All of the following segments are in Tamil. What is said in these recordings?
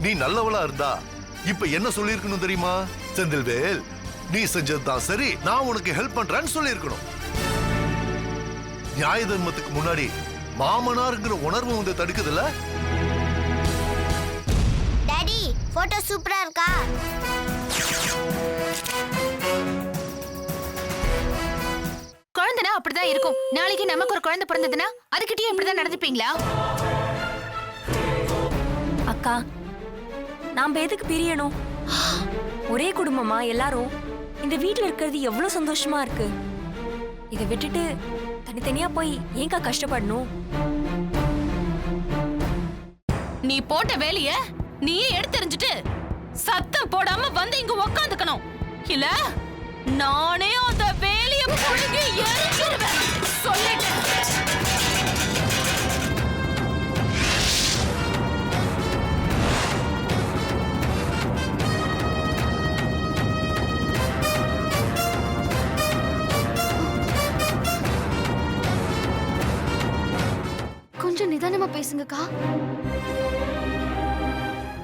நீ நல்லவளா இருந்தா இப்ப என்ன சொல்லிருக்கணும் தெரியுமா? செந்தில்வேல், நீ செஞ்சதுதான் சரி, நான் உனக்கு ஹெல்ப் பண்றேன்னு சொல்லிருக்கணும். நியாய தர்மத்துக்கு முன்னாடி மாமனார்ங்கிற உணர்வு வந்து தடுக்குதுல்ல? டாடி, போட்டோ சூப்பரா இருக்கா? குழந்தைனா அப்படிதான் இருக்கும். நாளைக்கு நமக்கு ஒரு குழந்தை பிறந்ததுன்னா அதுக்கிட்டயும் இப்படிதான் நடந்துப்பீங்களா? அக்கா, நாம எதுக்கு பிரியணும்? ஒரே குடும்பமா எல்லாரும் இந்த வீட்ல இருக்கிறது எவ்வளவு சந்தோஷமா இருக்கு. இதை விட்டுட்டு தனித்தனியா போய் ஏங்கா கஷ்டப்படணும்? நீ போட்ட வேலைய நீயே எடுத்தெறிஞ்சிட்டு சத்தம் போடாம வந்து இங்க உக்காந்துக்கணும். இல்ல நானே அந்த வேலைய புடுங்கி எரிஞ்சிருவேன் சொல்லிட்டேன். கொஞ்சம் நிதானமா பேசுங்கக்கா.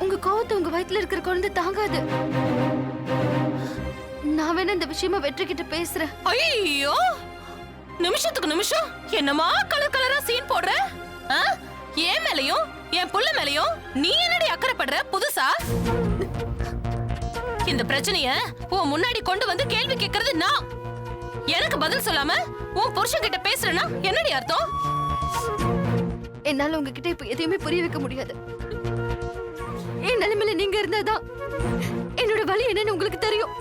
உங்க கோவத்தை உங்க வயித்துல இருக்கிற குழந்தை தாங்காது. நான் வேணா இந்த விஷயமா வெற்றி கிட்ட பேசுறேன். ஐயோ, நிமிஷத்துக்கு நிமிஷம் என்னமா கலர் கலரா சீன் போடுற? என் மேலயும் என் புள்ள மேலயும் நீ என்னடி அக்கறைப்படுற புதுசா? இந்த பிரச்சனைய உன் முன்னாடி கொண்டு வந்து கேள்வி கேட்கறது நான். எனக்கு பதில் சொல்லாம உன் புருஷன் கிட்ட பேசுறேன்னா என்னடி அர்த்தம்? என்னால உங்ககிட்ட இப்ப எதையுமே புரிய வைக்க முடியாது. என் நிலைமையில நீங்க இருந்தாதான் என்னோட வலி என்னன்னு உங்களுக்கு தெரியும்.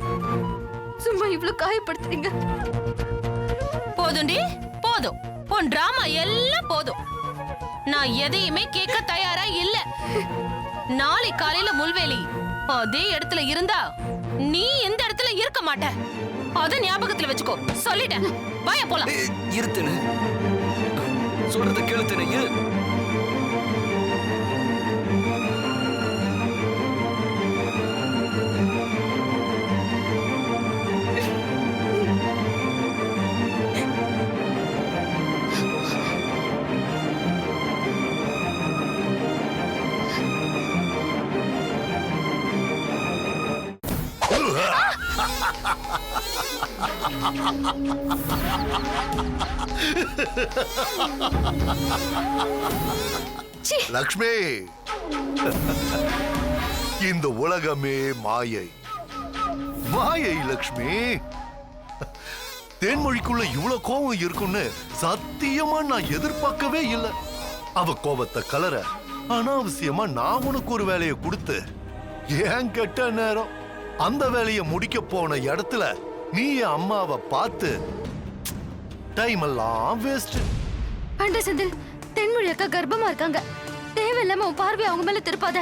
சும்மா இவ்வளவு காயப்படுத்துறீங்க. போதும்டி, போதும். உன் டிராமா எல்லாம் போதும். நான் எதையுமே கேட்க தயாரா இல்ல. நாளை காலையில முள்வேலி அதே இடத்துல இருந்தா நீ இந்த இடத்துல இருக்க மாட்ட. அத ஞாபகத்துல வச்சுக்கோ. சொல்லிட்டேன். வாயா போலாம். இருத்துன்னு சொல்றத கேளுத்துன்னு இரு. லக்ஷ்மி, இந்த உலகமே மாயை. மாயை லக்ஷ்மி. தேன்மொழிக்குள்ள இவ்வளவு கோபம் இருக்குன்னு சத்தியமா நான் எதிர்பார்க்கவே இல்லை. அவ கோபத்தை கலர அனாவசியமா நான் உனக்கு ஒரு வேலையை கொடுத்து ஏன் கெட்ட நேரம் அந்த வேலையை முடிக்க போன இடத்துல நீ என் அம்மாவை பார்த்து டைம் எல்லாம் வேஸ்ட். அண்ட செந்தில், தென்மொழி அக்கா கர்ப்பமா இருக்காங்க. தேவையில்லாம உன் பார்வை அவங்க மேல திருப்பாத.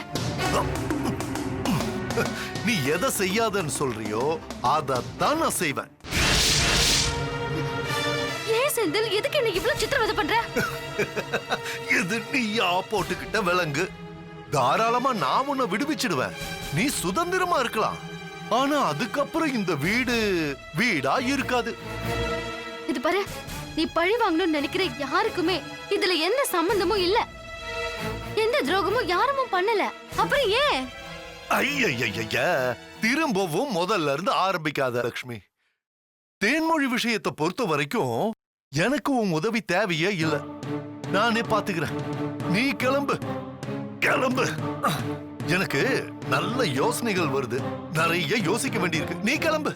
நீ எதை செய்யாதன்னு சொல்றியோ அதைத்தான் நான் செய்வேன். ஏன் செந்தில், எதுக்கு என்ன இவ்வளவு சித்திரவதை பண்ற? இது நீயா போட்டுக்கிட்ட விலங்கு. தாராளமா நான் உன்னை விடுவிச்சிடுவேன். நீ சுதந்திரமா இருக்கலாம். ஆனா அதுக்கப்புறம் இந்த வீடு வீடா இருக்காது. இது பாரு, நீ பழி வாங்கணும்னு நினைக்கிற யாருக்குமே இதுல எந்த சம்பந்தமும் இல்ல. எந்த துரோகமும் யாரும் பண்ணல. அப்புறம் ஏன்? ஐய, திரும்பவும் முதல்ல இருந்து ஆரம்பிக்காத லக்ஷ்மி. தேன்மொழி விஷயத்தை பொறுத்த வரைக்கும் எனக்கு உன் உதவி தேவையே இல்ல. நானே பாத்துக்கிறேன். நீ கிளம்பு கிளம்பு. எனக்கு நல்ல யோசனைகள் வருது. நிறைய யோசிக்க வேண்டியிருக்கு. நீ கிளம்பு.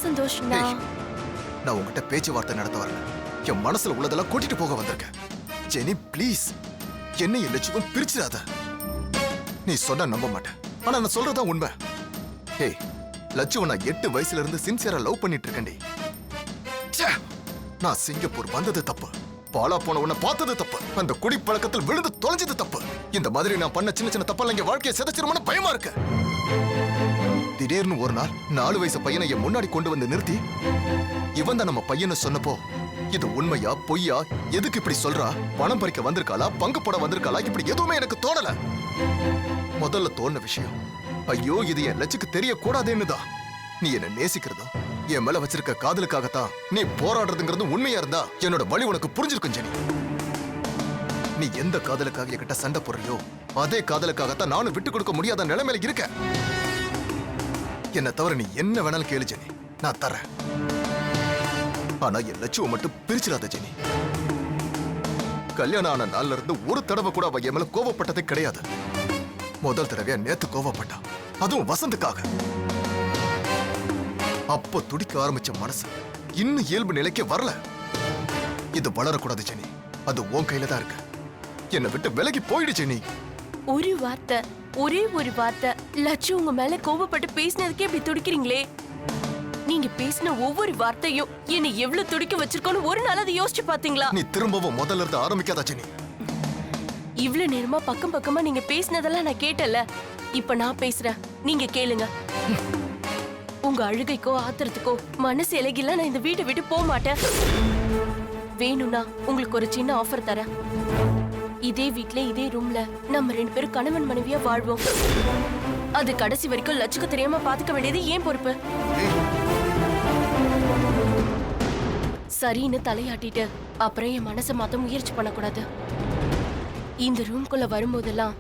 சந்தோஷ், நான் உங்ககிட்ட பேச்சுவார்த்தை நடத்த வரல. என் மனசுல உள்ளதெல்லாம் கூட்டிட்டு போக வந்திருக்கேன். ஜெனி, ப்ளீஸ் என்னை லட்சுமன் பிரிச்சிடாத. நீ சொன்ன நம்ப மாட்டேன். ஆனா நான் சொல்றதா உண்மை. ஹே, லட்சுவ நான் 8 வயசுல இருந்து சின்சியரா லவ் பண்ணிட்டு இருக்கேன்டி. ச்சே, நான் சிங்கப்பூர் வந்தது தப்பு, பாலா போன உன்னை பார்த்தது தப்பு, அந்த குடி பழக்கத்தில் விழுந்து தொலைஞ்சது தப்பு. இந்த மாதிரி நான் பண்ண சின்ன சின்ன தப்பெல்லாம் என் வாழ்க்கையை சிதைச்சிருமோன்னு பயமா இருக்கு. திடீர்னு ஒரு நாள் 4 வயசு பையனை என் முன்னாடி கொண்டு வந்து நிறுத்தி, இவன் தான் நம்ம பையனை சொன்னப்போ, இது உண்மையா பொய்யா, எதுக்கு இப்படி சொல்றா, பணம் பறிக்க வந்திருக்காளா, பங்கு போட வந்திருக்காளா, இப்படி எதுவுமே எனக்கு தோணல. முதல்ல தோணுன விஷயம், ஐயோ இது என் லட்சுக்கு தெரியக்கூடாதுன்னு தான். நீ என்ன நேசிக்கிறதும் என் மேல வச்சிருக்க காதலுக்காகத்தான் நீ போராடுறதுங்கிறது உண்மையா இருந்தா என்னோட வழி உனக்கு புரிஞ்சிருக்கும் ஜெனி. நீ எந்த காதலுக்காக என்கிட்ட சண்டை போடுறியோ அதே காதலுக்காகத்தான் நானும் விட்டு கொடுக்க முடியாத நிலைமையில இருக்க. என்ன தவிர நீ என்ன வேணாலும் கேளு ஜெனி, நான் தரேன். ஆனா என் லட்சுவ மட்டும் பிரிச்சிடாத ஜெனி. கல்யாணம் ஆன நாள்ல இருந்து ஒரு தடவை கூட அவ என் மேல கோவப்பட்டதே கிடையாது. முதல் தடவையா நேத்து கோவப்பட்டா, அதுவும் வசந்துக்காக. அப்போ துடிக்க ஆரம்பிச்ச மனசு இன்னும் இயல்பு நிலைக்கு வரல. இது வளரக்கூடாது ஜெனி, அது உன் கையில தான் இருக்கு. என்னை விட்டு விலகி போயிடு ஜெனி. ஒரு வார்த்தை, ஒரே ஒரு வார்த்தை லட்சு உங்க மேல கோவப்பட்டு பேசினதுக்கே இப்படி துடிக்கிறீங்களே. நீங்க பேசின ஒவ்வொரு வார்த்தையும் என்னை எவ்வளவு துடிக்க வச்சிருக்கோன்னு ஒரு நாள் அதை யோசிச்சு பாத்தீங்களா? நீ திரும்பவும் முதல்ல இருந்து ஆரம்பிக்காதா ஜெனி. இவ்வளவு நேரமா பக்கம் பக்கமா நீங்க பேசினதெல்லாம் நான் கேட்டல. இப்ப நான் பேசுறேன், நீங்க கேளுங்க. உங்க அழுகைக்கோ ஆத்திரத்துக்கோ மனசு இலகில நான் இந்த வீட்டை விட்டு போக மாட்டேன். வேணும்னா உங்களுக்கு ஒரு சின்ன ஆஃபர் தரேன். இதே வீட்ல இதே ரூம்ல நம்ம 2 பேரும் கணவன் மனைவியா வாழ்வோம். அது கடைசி வரைக்கும் லட்சுக்கு தெரியாம பாத்துக்க வேண்டியது ஏன் பொறுப்பு. சரின்னு தலையாட்டிட்டு அப்புறம் என் மனசை மாத்த முயற்சி பண்ணக்கூடாது. இந்த ரூம்குள்ள வரும்போதெல்லாம்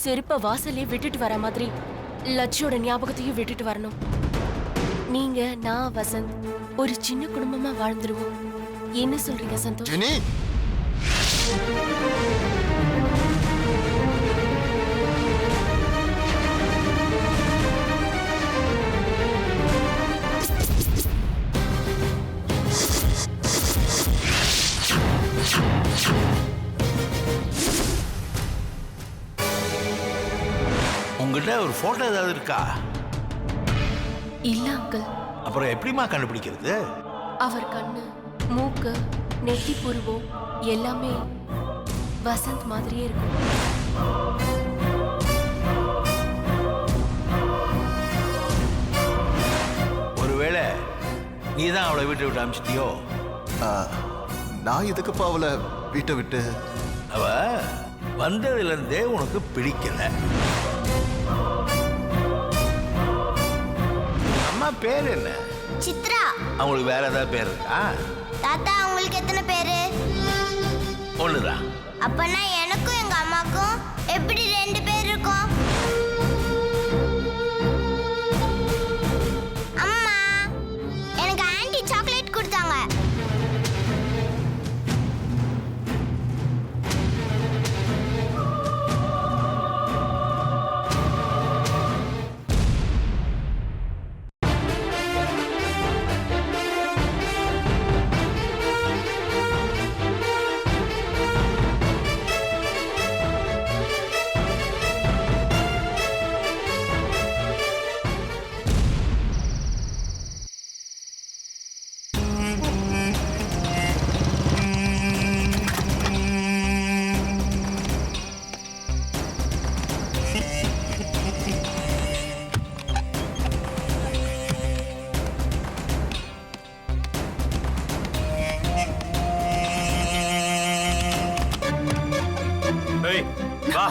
செருப்ப வாசலே விட்டுட்டு வர மாதிரி லட்சியோட ஞாபகத்தையும் விட்டுட்டு வரணும். நீங்க, நான், வசந்த் ஒரு சின்ன குடும்பமா வாழ்ந்துருவோம். என்ன சொல்றீங்க சந்தோஷ்? ஜெனி, உங்ககிட்ட ஒரு போட்டோ ஏதாவது இருக்கா? இல்ல அங்கிள். அப்புறம் எப்படிமா கண்டுபிடிக்கிறது? அவர் கண்ணு, மூக்கு, நெத்தி புருவம் எல்லாமே வசந்த் மாதிரியே இருக்கும். ஒருவேளை நீதான் அவளை வீட்டை விட்டு அனுப்பிச்சிட்டியோ? நான் எதுக்குப்பா அவளை வீட்டை விட்டு? அவ வந்ததுல இருந்தே உனக்கு பிடிக்கல. அம்மா பேர் என்ன? சித்ரா. அவங்களுக்கு வேற ஏதாவது பேர் இருக்கா? தாத்தா உங்களுக்கு எத்தனை பேரு? ஒண்ணுதான். அப்பனா எனக்கும் எங்க அம்மாக்கும் எப்படி 2 பேர் இருக்கும்? அம்மா, எனக்கு ஆன்ட்டி சாக்லேட் கொடுத்தாங்க. வா,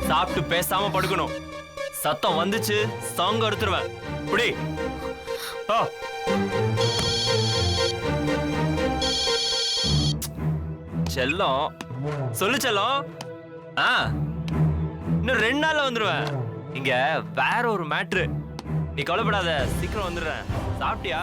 சாப்பிட்டு பேசாம படுக்கணும். சத்தம் வந்துச்சு சாங் எடுத்துருவேன். புடி. செல்லம், சொல்லு செல்லம். இன்னும் 2 நாள்ல வந்துருவேன். இங்க வேற ஒரு மேட்ரு. நீ கவலைப்படாத, சீக்கிரம் வந்துடுறேன். சாப்பிட்டியா?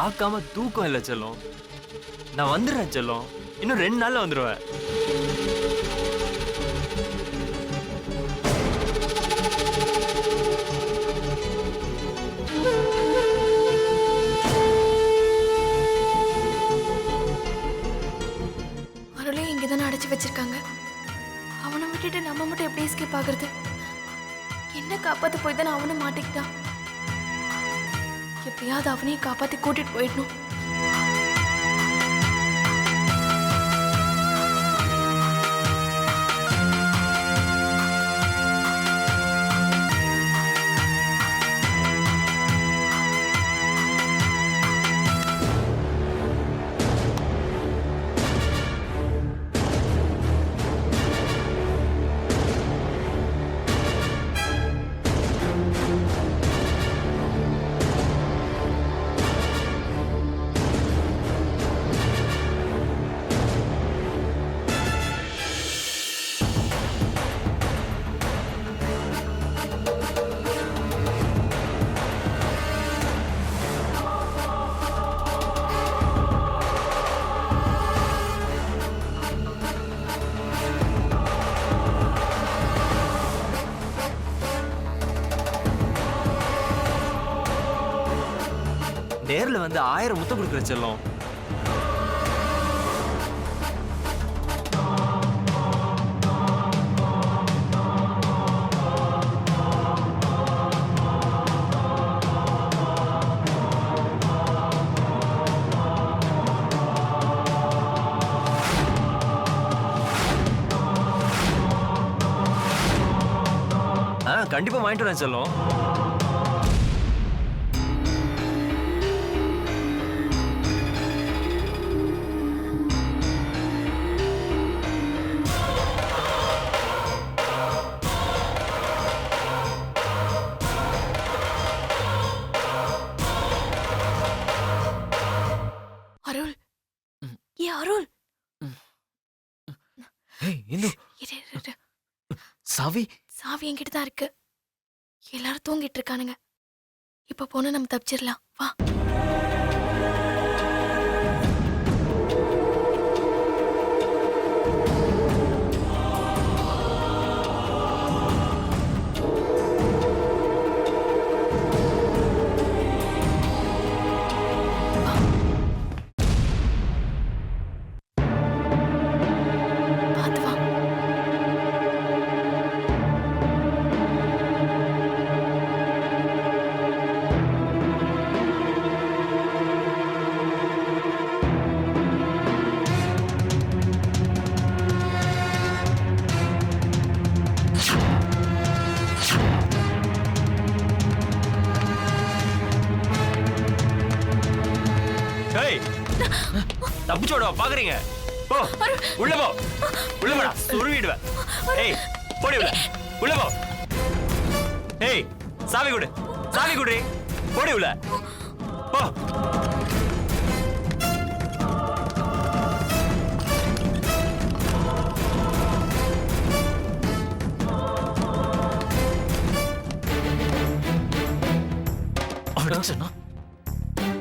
பார்க்காம தூக்கம் இல்லை செல்லம். நான் வந்துடுறேன் செல்லம். இன்னும் 2 நாள்ல வந்துடுவேன். அருளையும் இங்கதானே அடைச்சு வச்சிருக்காங்க. அவனை விட்டுட்டு நம்ம மட்டும் எப்படி எஸ்கேப் ஆகுறது? என்ன காப்பாத்த போய் தானே அவனும் மாட்டிக்கிட்டான். எப்படியாவது அவனையும் காப்பாத்தி கூட்டிட்டு போயிடணும். நேர்ல வந்து 1000 முத்தம் கொடுக்குற செல்லம். கண்டிப்பா வாங்கிட்டு வரேன் செல்லம். அருள், ஏ அருள். இந்து சாவி சாவி என்கிட்ட தான் இருக்கு. எல்லாரும் தூங்கிட்டு இருக்கானுங்க. இப்ப போனா நம்ம தப்பிச்சிடலாம். வா. தப்பிச்சோட பாக்குறீங்க? போ உள்ள போ. உள்ள போடா, சுருவிடுவேன். ஏய் போடி உள்ள. உள்ள போ. ஏய் சாவி கொடு. சாவி கொடு. போடி உள்ள. போ. அவன் சொன்னா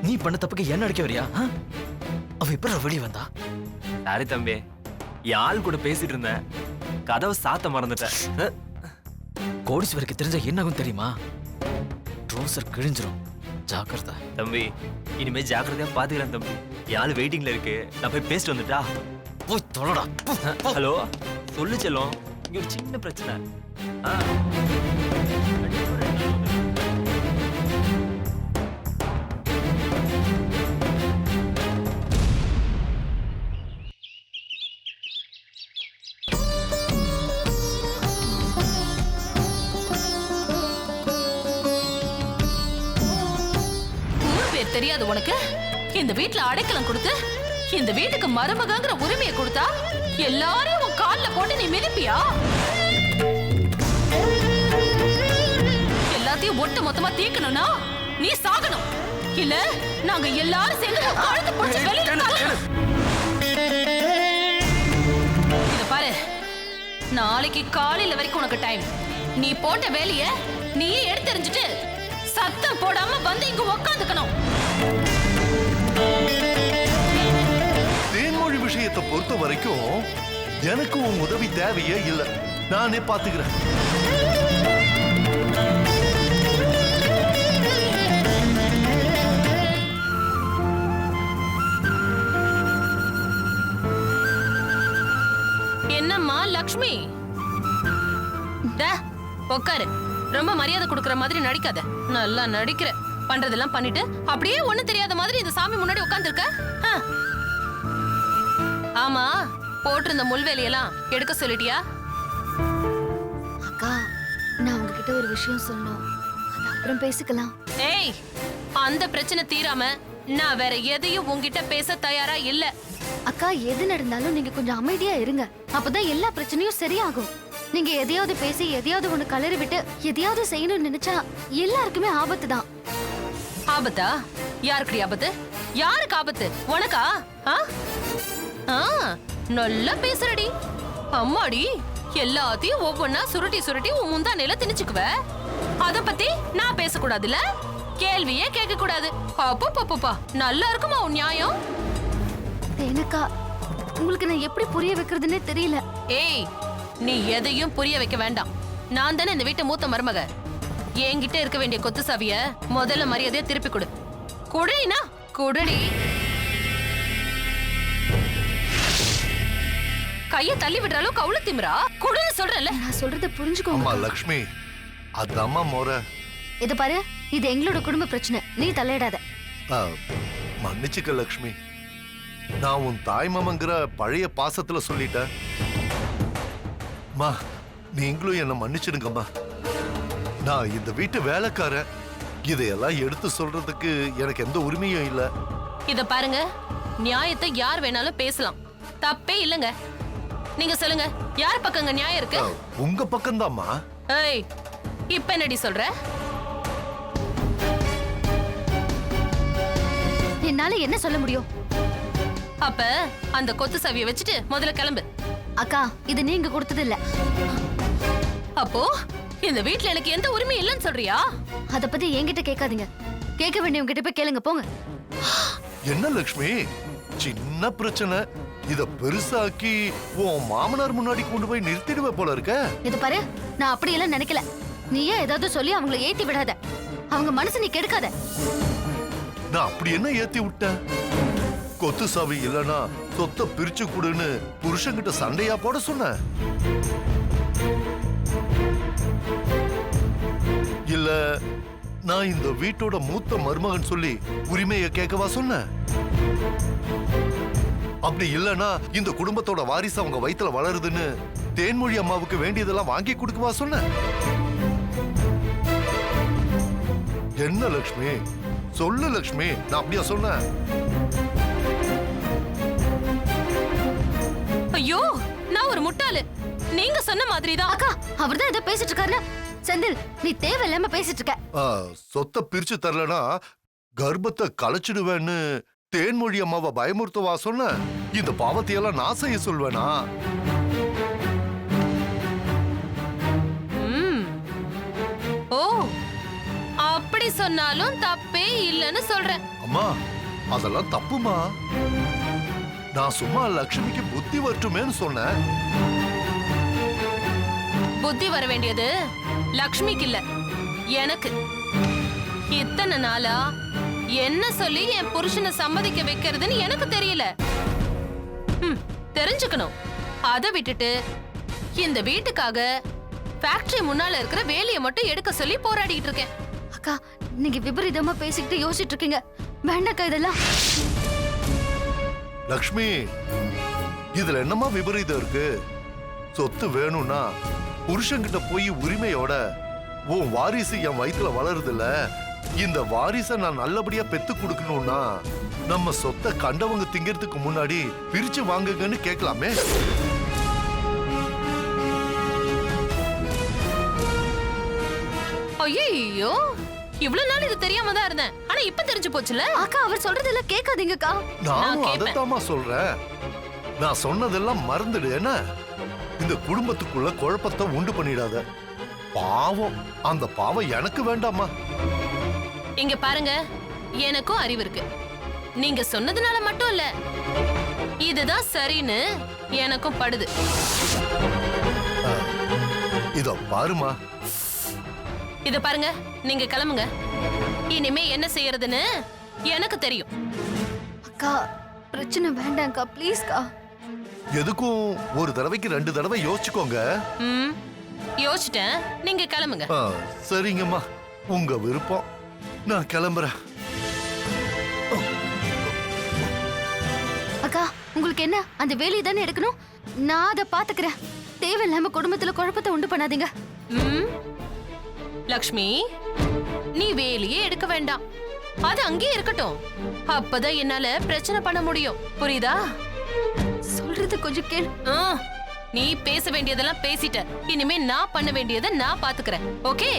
நீ பண்ண தப்புக்கு என்ன அடிக்க வரியா? அவ எப்படி வெளியே வந்தா? சாரி தம்பி, என் ஆள் கூட பேசிட்டு இருந்தேன். கதவை சாத்த மறந்துட்டேன். கோடீஸ்வருக்கு தெரிஞ்சா என்ன ஆகும் தெரியுமா? ட்ரோசர் கிழிஞ்சிரும். ஜாக்கிரதை தம்பி. இனிமே ஜாக்கிரதையா பாத்துக்கிறேன் தம்பி. என் ஆள் வெயிட்டிங்ல இருக்கு. நான் போய் பேசிட்டு வந்துட்டா? போய் தொலைடா. ஹலோ சொல்லு செல்லம், இங்க ஒரு சின்ன பிரச்சனை. தெரியாது உனக்கு? இந்த வீட்ல அடைக்கலம் கொடுத்து இந்த வீட்டுக்கு மருமகங்கிற உரிமையை கொடுத்தா எல்லாரையும் உன் கால்ல போட்டு நீ மிதிப்பியா? எல்லாத்தையும் ஒட்டு மொத்தமா தீக்கணும்னா நீ சாகணும். இல்ல நாங்க எல்லாரும் சேர்ந்து கழுத்து பிடிச்சு வெளியில தள்ளணும். இத பாரு, நாளைக்கு காலையில வரைக்கும் உனக்கு டைம். நீ போட்ட வேலைய நீயே எடுத்தெறிஞ்சிட்டு சத்தம் போடாம வந்து இங்க உக்காந்துக்கணும். விஷயத்தை பொறுத்த வரைக்கும் எனக்கு உன் உதவி தேவையே இல்லை. நானே பாத்துக்கிறேன். என்னம்மா லக்ஷ்மி, உட்காரு. ரொம்ப மரியாதை கொடுக்கற மாதிரி நடிக்காத. நல்லா நடிக்கிற. பண்றதெல்லாம் பண்ணிட்டு அப்படியே ஒண்ணு தெரியாத மாதிரி இந்த சாமி முன்னாடி உட்கார்ந்துருக்க. ஆமா, போட்டிருந்த முள்வேலியெல்லாம் எடுக்க சொல்லிட்டியா? அக்கா, நான் உங்ககிட்ட ஒரு விஷயம் சொல்லணும். அது அப்புறம் பேசிக்கலாம். ஏய், அந்த பிரச்சனை தீராம நான் வேற எதையும் உன்கிட்ட பேச தயாரா இல்ல. அக்கா, எது நடந்தாலும் நீங்க கொஞ்சம் அமைதியா இருங்க. அப்பதான் எல்லா பிரச்சனையும் சரியாகும். நீங்க எதையாவது பேசி எதையாவது ஒண்ணு கலறி விட்டு எதையாவது செய்யணும்னு நினைச்சா எல்லாருக்குமே ஆபத்து தான். ஆபத்தா? யாருக்குடி ஆபத்து? யாருக்கு ஆபத்து? உனக்கா? நல்லா பேசுறடி. அம்மாடி, எல்லாத்தையும் ஒவ்வொன்னா சுருட்டி சுருட்டி உன் முந்தானையில திணிச்சுக்குவ. அத பத்தி நான் பேசக்கூடாதுல்ல? கேள்வியே கேட்க கூடாது. அப்பப்பா, நல்லா இருக்குமா உன் நியாயம்? எனக்கா, உங்களுக்கு நான் எப்படி புரிய வைக்கிறதுன்னே தெரியல. ஏய், நீ எதையும் புரிய வைக்க வேண்டாம். நான் தானே இந்த வீட்டு மூத்த மருமக. என்கிட்ட இருக்க வேண்டிய கொத்து சாவிய முதல்ல மரியாதையா திருப்பி கொடு. குடடினா குடடி. கைய தள்ளி விடுற அளவுக்கு அவ்வளவு திமிரா? குடுன்னு சொல்றேன்ல. நான் சொல்றத புரிஞ்சுக்கோங்க. அம்மா லக்ஷ்மி, அதாம்மா மோர. இத பாரு, இது எங்களோட குடும்ப பிரச்சனை. நீ தலையிடாத. மன்னிச்சுக்க லக்ஷ்மி. நான் உன் தாய் மாமங்கிற பழைய பாசத்துல சொல்லிட்டேன். நீங்களும் என்ன மன்னிச்சிடுங்கம்மா. நான் இந்த வீட்டு வேலைக்காரன். இதையெல்லாம் எடுத்து சொல்றதுக்கு எனக்கு எந்த உரிமையும் இல்ல. இத பாருங்க, நியாயத்தை யார் வேணாலும் பேசலாம், தப்பே இல்லங்க. நீங்க சொல்லுங்க, யார் பக்கங்க நியாயம் இருக்கு? உங்க பக்கம்தாம்மா. ஏய், இப்ப என்னடி சொல்ற? என்னால என்ன சொல்ல முடியும்? அப்ப அந்த கொத்து சாவியை வச்சுட்டு முதல்ல கிளம்பு. அக்கா, இது நீங்க கொடுத்தது இல்ல. அப்போ இந்த வீட்ல எனக்கு எந்த உரிமை இல்லைன்னு சொல்றியா? அத பத்தி என்கிட்ட கேட்காதீங்க. கேட்க வேண்டியவங்க கிட்ட போய் கேளுங்க, போங்க. என்ன லக்ஷ்மி, சின்ன பிரச்சனை இத பெருசாக்கி உன் மாமனார் முன்னாடி கொண்டு போய் நிறுத்திடுவே போல இருக்க. இது பாரு, நான் அப்படியெல்லாம் நினைக்கல. நீயே ஏதாவது சொல்லி அவங்கள ஏத்தி விடாத. அவங்க மனசு நீ கெடுக்காத. நான் அப்படி என்ன ஏத்தி விட்டேன்? கொத்து சாவி இல்லனா சொத்தை பிரிச்சு கொடுன்னு புருஷன்கிட்ட சண்டையா போட சொன்ன? இல்ல நான் இந்த வீட்டோட மூத்த மருமகன் சொல்லி உரிமையை கேட்கவா சொன்ன? அப்படி இல்லனா இந்த குடும்பத்தோட வாரிசு அவங்க வயித்துல வளருதுன்னு தேன்மொழி அம்மாவுக்கு வேண்டியதெல்லாம் வாங்கி கொடுக்கவா சொன்ன? என்ன லக்ஷ்மி, சொல்லு லக்ஷ்மி, நான் அப்படியா சொன்னேன்? ஐயோ, நான் ஒரு முட்டாளு. நீங்க சொன்ன மாதிரிதான். அக்கா, அவர்தான் ஏதோ பேசிட்டு இருக்காரு. செந்தில், நீ தேவையில்லாம பேசிட்டு இருக்க. சொத்தை பிரிச்சு தரலனா கர்ப்பத்தை கலைச்சிடுவேன்னு தேன்மொழி அம்மாவை பயமுறுத்தவா சொன்ன? இந்த பாவத்தையெல்லாம் நான் செய்ய சொல்வேனா? ஓ, அப்படி சொன்னாலும் தப்பே இல்லைன்னு சொல்றேன். அம்மா, அதெல்லாம் தப்புமா. நான் சும்மா லக்ஷ்மிக்கு புத்தி வரட்டுமேன்னு சொன்னேன். புத்தி வர வேண்டியது லக்ஷ்மிக்கு இல்ல, எனக்கு. இத்தனை நாளா என்ன சொல்லி என் புருஷனை சம்மதிக்க வைக்கிறதுன்னு எனக்கு தெரியல. தெரிஞ்சுக்கணும். அதை விட்டுட்டு இந்த வீட்டுக்காக ஃபேக்டரி முன்னால இருக்கிற வேலையை மட்டும் எடுக்க சொல்லி போராடிட்டு இருக்கேன். அக்கா, நீங்க விபரீதமா பேசிக்கிட்டு யோசிச்சுட்டு இருக்கீங்க. வேண்டாக்கா இதெல்லாம். லக்ஷ்மி, இதுல என்னமா விபரீதம் இருக்கு? சொத்து வேணும்னா புருஷன்கிட்ட போய் உரிமையோட, உன் வாரிசு என் வயித்துல வளருதுல, இந்த வாரிசை நான் நல்லபடியா பெத்து கொடுக்கணும்னா நம்ம சொத்தை கண்டவங்க திங்கிறதுக்கு முன்னாடி பிரிச்சு வாங்குங்கன்னு கேட்கலாமே. ஐயோ, இவ்வளவு நாள் இது தெரியாம தான் இருந்தேன். ஆனா இப்ப தெரிஞ்சு போச்சுல. அக்கா, அவர் சொல்றதெல்லாம் கேட்காதீங்கக்கா. நானும் அதைத்தாமா சொல்றேன். நான் சொன்னதெல்லாம் மறந்துடு. என்ன, இந்த குடும்பத்துக்குள்ள குழப்பத்தை உண்டு பண்ணிடாத. பாவம், அந்த பாவம் எனக்கு வேண்டாமா. இங்க பாருங்க, எனக்கும் அறிவு இருக்கு. நீங்க சொன்னதுனால மட்டும் இல்ல, இதுதான் சரின்னு எனக்கும் படுது. இதோ பாருமா. இத பாருங்க, நீங்க கிளம்புங்க. இனிமே என்ன செய்யறதுன்னு எனக்கு தெரியும். அக்கா பிரச்சனை வேண்டாம்க்கா, ப்ளீஸ்க்கா. எதுக்கும் ஒரு தடவைக்கு 2 தடவை யோசிச்சுக்கோங்க. ம், யோசிச்சிட்டேன். நீங்க கிளம்புங்க. சரிங்கம்மா, உங்க விருப்பம். நான் கிளம்புறேன். அக்கா உங்களுக்கு என்ன அந்த வேலையை தானே எடுக்கணும்? நான் அதை பாத்துக்கிறேன். தேவையில்லாம குடும்பத்துல குழப்பத்தை உண்டு பண்ணாதீங்க. ம், லக்ஷ்மி, நீ வேலையே எடுக்க வேண்டாம். அது அங்கேயே இருக்கட்டும். அப்பதான் என்னால பிரச்சனை பண்ண முடியும். புரியுதா? சொல்றது கொஞ்சம் கேளு. நீ பேச வேண்டியதெல்லாம் பேசிட்ட. இனிமே நான் பண்ண வேண்டியதை நான் பாத்துக்கிறேன். ஓகே?